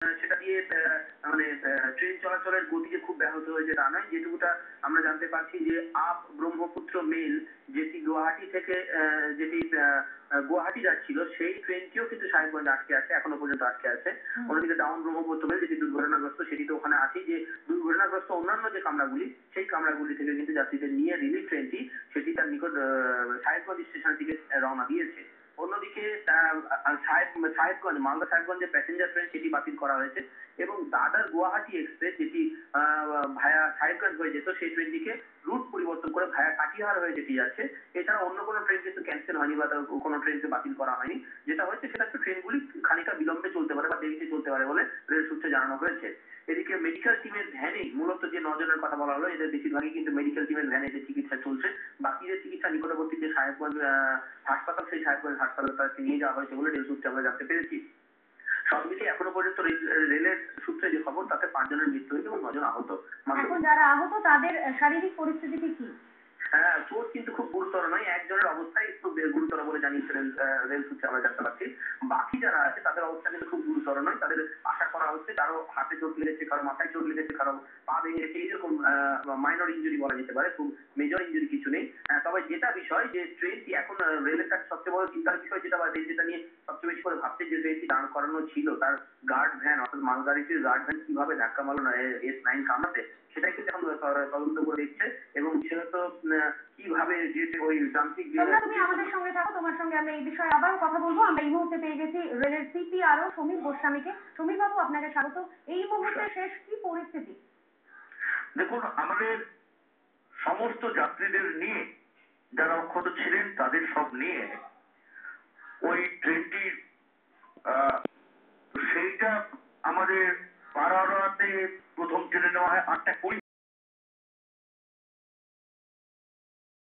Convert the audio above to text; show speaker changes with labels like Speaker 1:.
Speaker 1: সেটা দিয়ে মানে ট্রেন চলাচলের গতি যে খুব ব্যাহত হয়েছে তা নয়। যেটুকুটা আমরা জানতে পারছি যে আপ ব্রহ্মপুত্র মেল যেটি গুয়াহাটি থেকে যেটি গুয়াহাটি যাচ্ছিল সেই ট্রেনটিও কিন্তু সাহেবগঞ্জে আটকে আছে, এখনো পর্যন্ত আটকে আছে। অন্যদিকে ডাউন ব্রহ্মপুত্র মেল যেটি দুর্ঘটনাগ্রস্ত সেটি তো ওখানে আছেই। যে দুর্ঘটনাগ্রস্ত অন্যান্য যে কামরাগুলি সেই কামরাগুলি থেকে কিন্তু যাত্রীদের নিয়ে রিলিফ ট্রেনটি সেটি তার নিকট সাহেবগঞ্জ স্টেশনের দিকে রওনা দিয়েছে। অন্যদিকে সাহেবগঞ্জ মালদা সাহেবগঞ্জ যে প্যাসেঞ্জার ট্রেন সেটি বাতিল করা হয়েছে এবং দাদার গুয়াহাটি এক্সপ্রেস যেটি ভায়া সাহেবগঞ্জ হয়ে যেত সেই ট্রেনটিকে রুট পরিবর্তন করে ভায়া কাটিহার হয়ে যেটি যাচ্ছে। এছাড়া অন্য কোনো ট্রেন কিন্তু ক্যান্সেল হয়নি বা কোনো ট্রেনকে বাতিল করা হয়নি। যেটা হয়েছে সেটা হচ্ছে ট্রেনগুলি খানিকটা বিলম্বে চলতে পারে বা দেরিতে চলতে পারে বলে রেল সূত্রে জানানো হয়েছে। এদিকে মেডিকেল টিমের ভ্যানে মূলত যে 9 জনের কথা বলা হলো এদের বেশিরভাগই কিন্তু মেডিকেল টিমের ভ্যানে এদের চিকিৎসা চলছে। বাকিদের চিকিৎসা নিকটবর্তী যে সাহেবগঞ্জ হাসপাতাল সেই সাহেবগঞ্জ হাসপাতালে তাদেরকে নিয়ে যাওয়া হয়েছে বলে রেল সূত্রে আমরা জানতে পেরেছি। সব মিলিয়ে এখনো পর্যন্ত রেলের সূত্রে যে খবর তাতে 5 জনের মৃত্যু হয়েছে এবং 9 জন আহত।
Speaker 2: এখন যারা আহত তাদের শারীরিক পরিস্থিতি কি?
Speaker 1: হ্যাঁ, চোট কিন্তু খুব গুরুতর নয়। একজনের অবস্থাই একটু গুরুতর বলে জানিয়েছে রেল সূত্রে আমরা জানতে পারছি। বাকি যারা আছে তাদের অবস্থা কিন্তু খুব গুরুতর নয়। তাদের আশা করা হচ্ছে কারো হাতে চোট লেগেছে, কারো মাথায় চোট লেগেছে, কারো পা ভেঙে গেছে, এইরকম মাইনর ইঞ্জুরি বলা যেতে পারে, খুব মেজর ইঞ্জুরি কিছু নেই। তবে যেটা বিষয় যে ট্রেনটি এখন রেলের কাছে সবচেয়ে বড় চিন্তার বিষয় যেটা বা যেটা নিয়ে সবচেয়ে বেশি করে ভাবছে যে ট্রেনটি দাঁড় করানো ছিল তার গার্ড ভ্যান অর্থাৎ মালগাড়িটির গার্ড ভ্যান কিভাবে ধাক্কা মারল না S9 কামরাতে সেটাই কিন্তু এখন তদন্ত করে দেখছে এবং সেহেতু কিভাবে যে ওই যান্ত্রিক
Speaker 2: তুমি আমাদের সঙ্গে থাকো, তোমার সঙ্গে আমরা এই বিষয়ে আবারও কথা বলবো। আমরা এই মুহূর্তে পেয়ে গেছি রেলের CPRO সমীর গোস্বামীকে। সমীর বাবু, আপনাকে স্বাগত। এই মুহূর্তে শেষ কি পরিস্থিতি?
Speaker 3: দেখুন, আমাদের সমস্ত যাত্রীদের নিয়ে যারা অক্ষত ছিলেন তাদের সব নিয়ে ওই ট্রেনটির সেইটা আমাদের পাড়াতে প্রথম ট্রেনে নেওয়া হয় 8টা 20